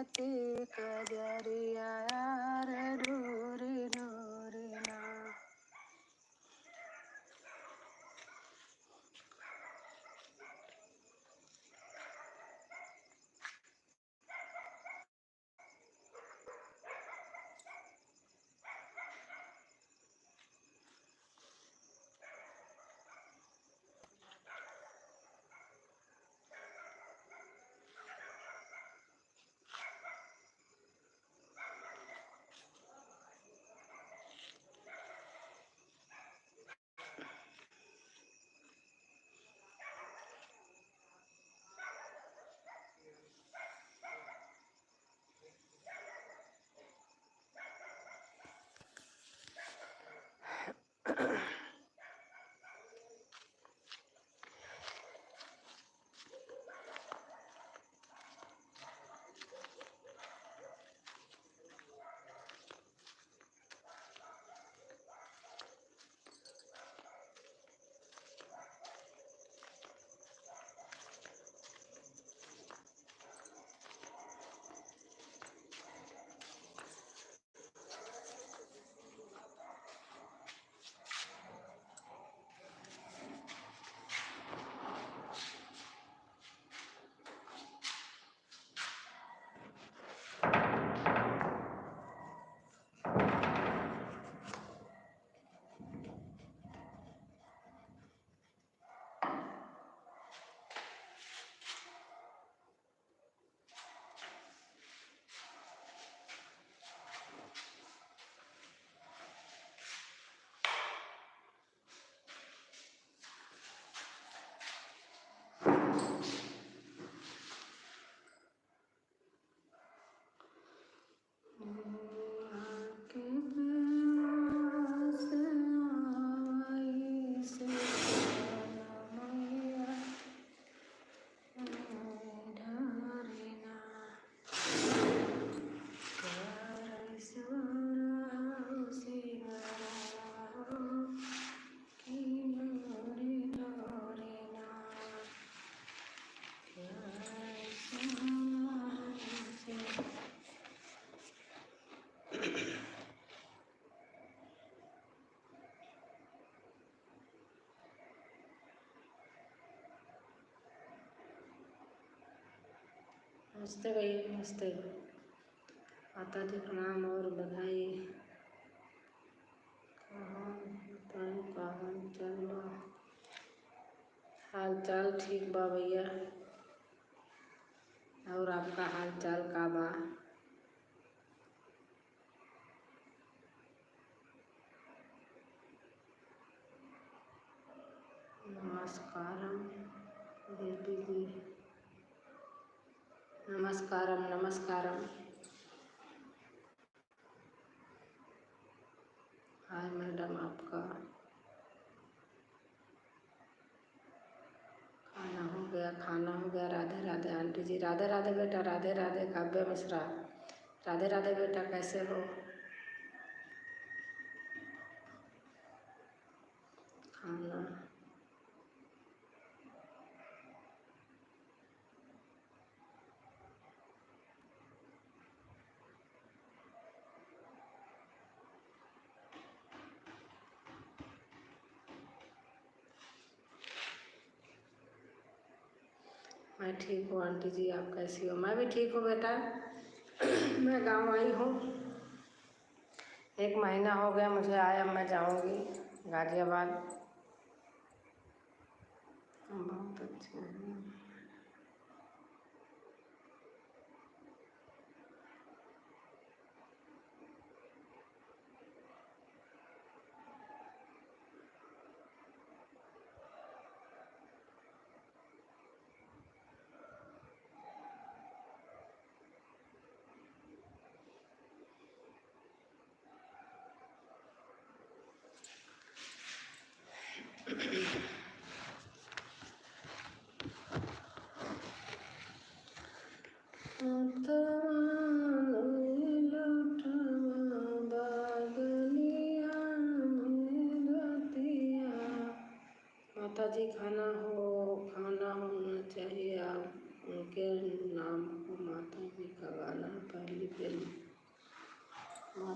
ते कजरिया यार डोरे डोरे ना। नमस्ते भैया, नमस्ते। माता जी प्रणाम और बधाई। कहाँ हाल चाल ठीक बा भैया, और आपका हाल चाल का बा? नमस्कारम देवी जी, नमस्कारम नमस्कारम। हाय मैडम, आपका खाना हो गया? खाना हो गया। राधे राधे आंटी जी। राधे राधे बेटा, राधे राधे काव्य मिश्रा। राधे राधे बेटा, कैसे हो? खाना मैं ठीक हूँ आंटी जी, आप कैसी हो? मैं भी ठीक हूँ बेटा। मैं गांव आई हूँ, 1 महीना हो गया मुझे आए। अब मैं जाऊँगी गाज़ियाबाद। हम बहुत अच्छे हैं।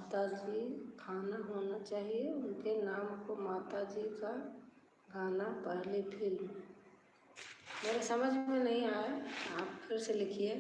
माता जी खाना होना चाहिए, उनके नाम को माता जी का गाना पहली फिल्म। मेरे समझ में नहीं आया, आप फिर से लिखिए।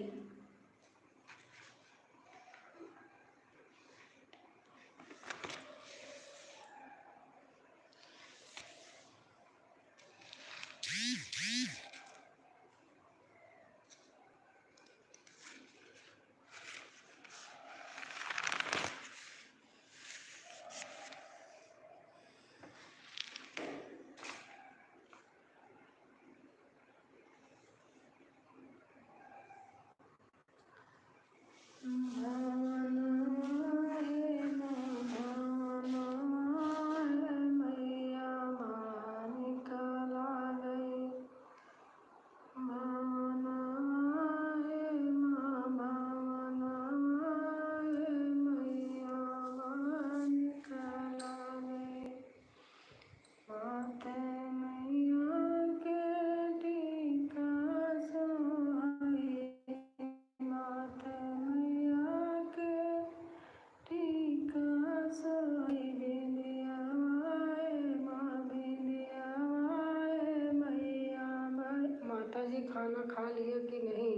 खाना खा लिया कि नहीं?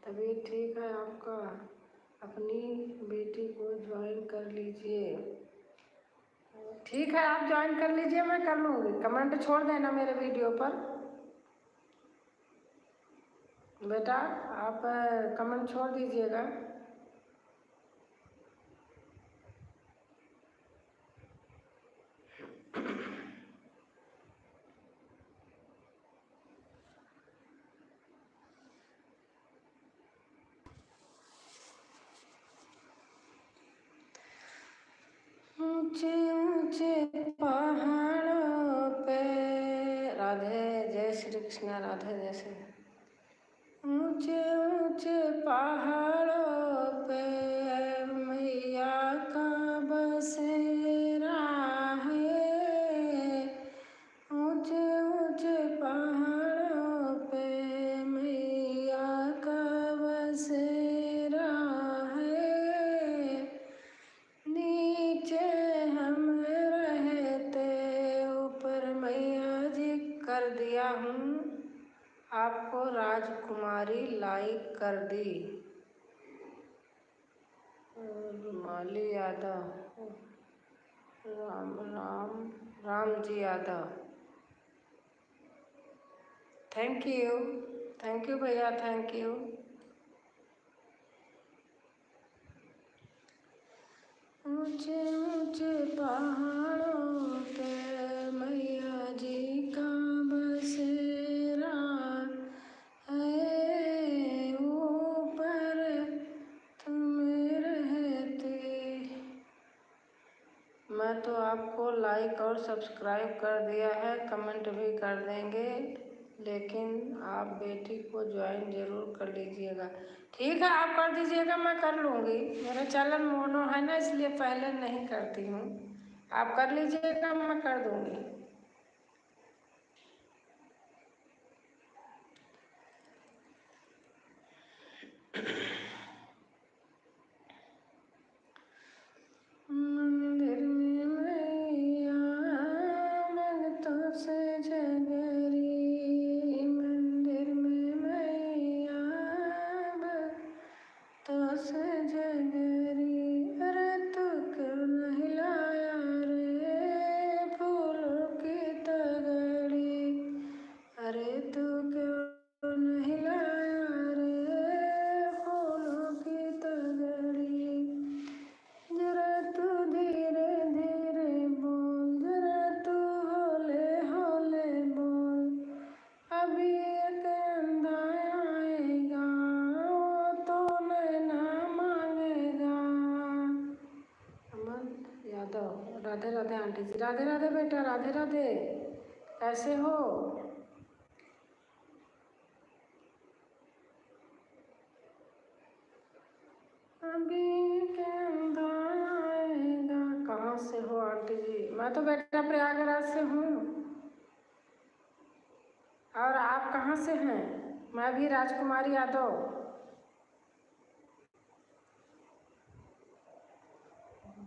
तबीयत ठीक है आपका? अपनी बेटी को ज्वाइन कर लीजिए। ठीक है, आप ज्वाइन कर लीजिए, मैं कर लूँगी। कमेंट छोड़ देना मेरे वीडियो पर। बेटा आप कमेंट छोड़ दीजिएगा। ऊंचे ऊंचे पहाड़ों पे, राधे जय श्री कृष्ण, राधे जय श्री। ऊंचे ऊंचे पहाड़ों पे मैया का बसेरा है। ऊंचे ऊंचे पहाड़ों पे मैया का बसेरा है। नीचे हम रहते, ऊपर मैया जी कर दिया हूँ आपको राजकुमारी लाइक कर दी। रुमाली यादव, राम जी यादव, थैंक यू भैया, थैंक यू। ऊंचे ऊंचे पहाड़ों पे मैया जी का बसेरा है, ऊपर तुम रहते। मैं तो आपको लाइक और सब्सक्राइब कर दिया है, कमेंट भी कर देंगे, लेकिन आप बेटी को ज्वाइन ज़रूर कर लीजिएगा। ठीक है, आप कर दीजिएगा, मैं कर लूँगी। मेरा चैनल मोनो है ना, इसलिए पहले नहीं करती हूँ। आप कर लीजिएगा, मैं कर दूँगी। मंदिर में मैया भक्तों से जगरी, मंदिर में मैया भक्तों से जगरी। अरे तू क्यों नहीं लाया रे फूलों की तगड़ी? अरे तू क्यों नहीं लाया रे फूलों की तगड़ी? जरा तू धीरे धीरे बोल, जरा तू हौले हौले बोल, अभी एक अंधा आएगा, वो तो नैना मांगेगा। अमन यादव, राधे राधे आंटी जी, राधे राधे बेटा, राधे राधे, कैसे हो? अभी के अंधा आएगा। कहाँ से हो आंटी जी? मैं तो बेटा प्रयागराज से हूँ। और आप कहाँ से हैं? मैं भी राजकुमारी यादव।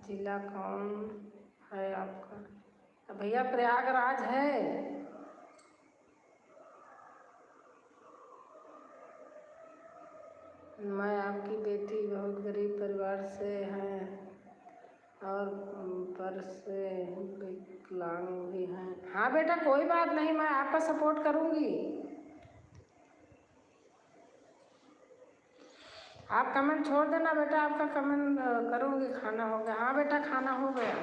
जिला कौन है आपका? भैया प्रयागराज है। मैं आपकी बेटी बहुत गरीब परिवार से हैं और पर से विकलांग भी हैं। हाँ बेटा कोई बात नहीं, मैं आपका सपोर्ट करूँगी। आप कमेंट छोड़ देना बेटा, आपका कमेंट करूँगी। खाना हो गया? हाँ बेटा खाना हो गया।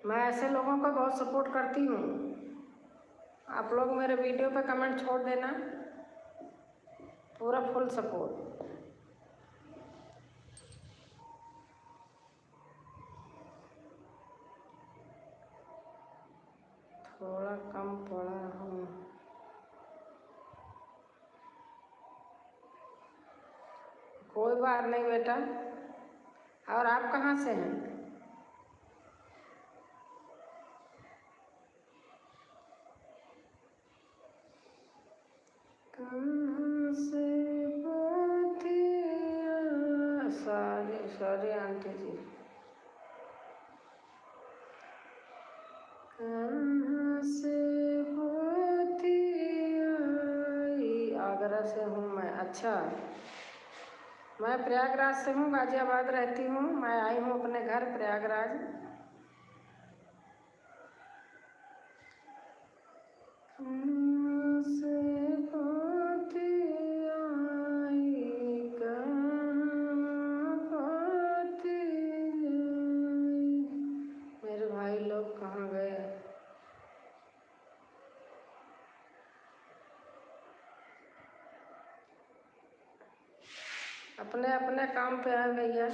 मैं ऐसे लोगों को बहुत सपोर्ट करती हूँ। आप लोग मेरे वीडियो पे कमेंट छोड़ देना, पूरा फुल सपोर्ट। थोड़ा कम पढ़ा हूँ। कोई बात नहीं बेटा। और आप कहाँ से हैं? कहाँ से सॉरी आंटी जी। कहाँ से आगरा से हूँ मैं। अच्छा, मैं प्रयागराज से हूँ, गाजियाबाद रहती हूँ। मैं आई हूँ अपने घर प्रयागराज। मेरे भाई लोग कहाँ गए? अपने अपने काम पे है भैया।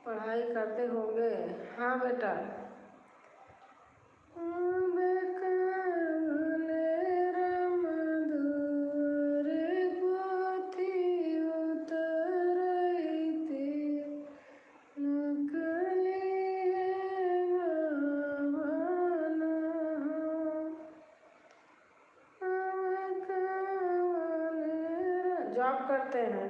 पढ़ाई करते होंगे? हाँ बेटा। जॉब करते हैं।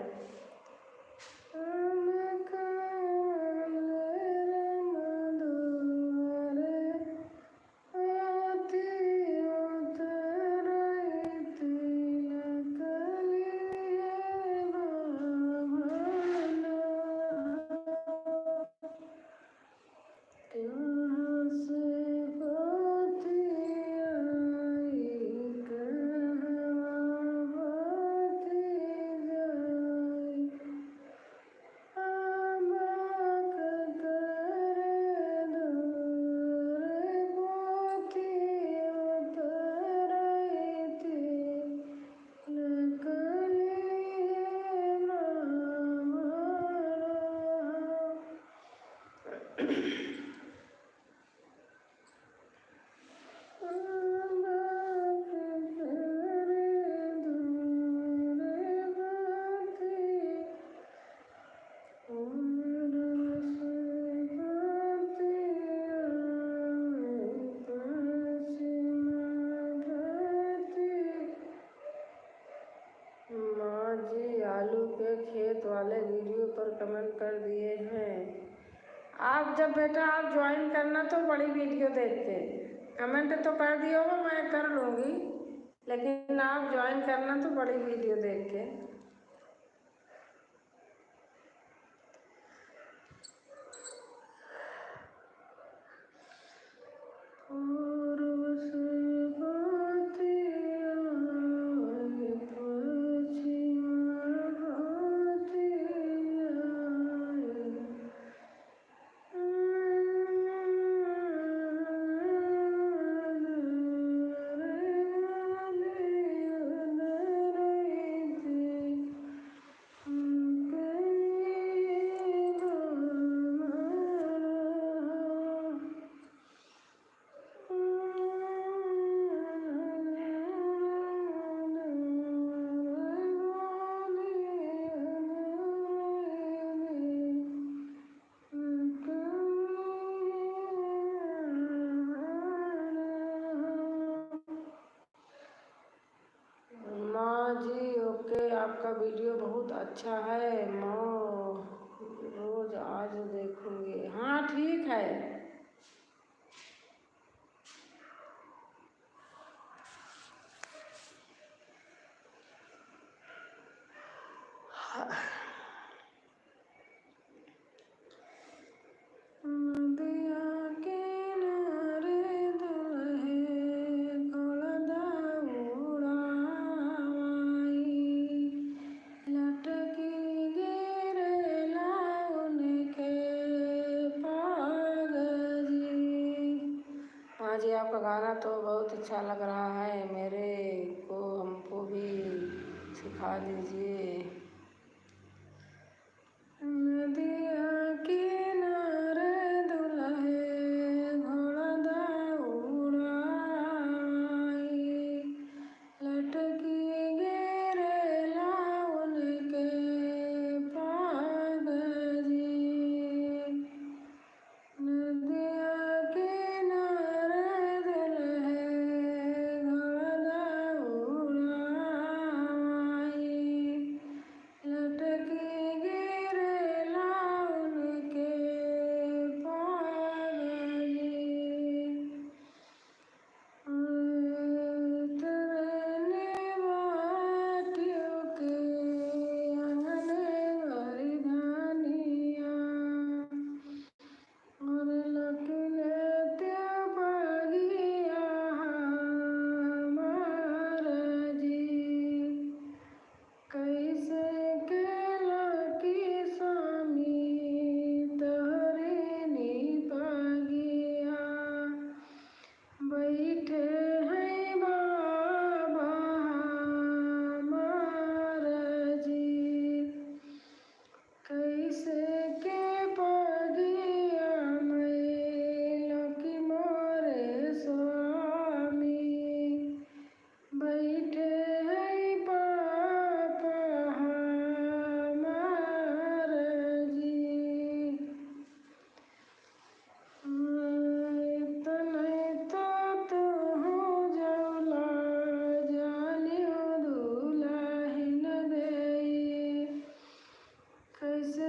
आलू के खेत वाले वीडियो पर कमेंट कर दिए हैं। आप जब बेटा आप ज्वाइन करना तो बड़ी वीडियो देख के कमेंट तो कर दिया होगा, मैं कर लूँगी, लेकिन आप ज्वाइन करना तो बड़ी वीडियो देख के। आपका वीडियो बहुत अच्छा है, मैं रोज आज देखूंगी। हाँ ठीक है। नदिया किनारे दुल्हे घोड़ा उड़ाई, लटकी गिरेला उनके पाग जी। हाँ जी, आपका गाना तो बहुत अच्छा लग रहा है, मेरे को हमको भी सिखा दीजिए। नदिया किनारे दुल्हे घोड़ा उड़ाई, लटकी गिरेला उनके पाग जी। नदिया किनारे दुल्हे घोड़ा उड़ाई, लटकी गिरेला उनके पाग जी। तरने बाटियों के आंगन भरी धानिया, और लखले त्यो बगिया हमार जी। कैसे केला की स्वामी तहरीनी बगिया, बैठे हैं बाबा हमार जी। कैसे के पगिया मैलों की मोरे स्वामी, बैठे हैं पापा हमार जी। तनै तो तुहु जौला जालियो दुलाहिन देई, कैसे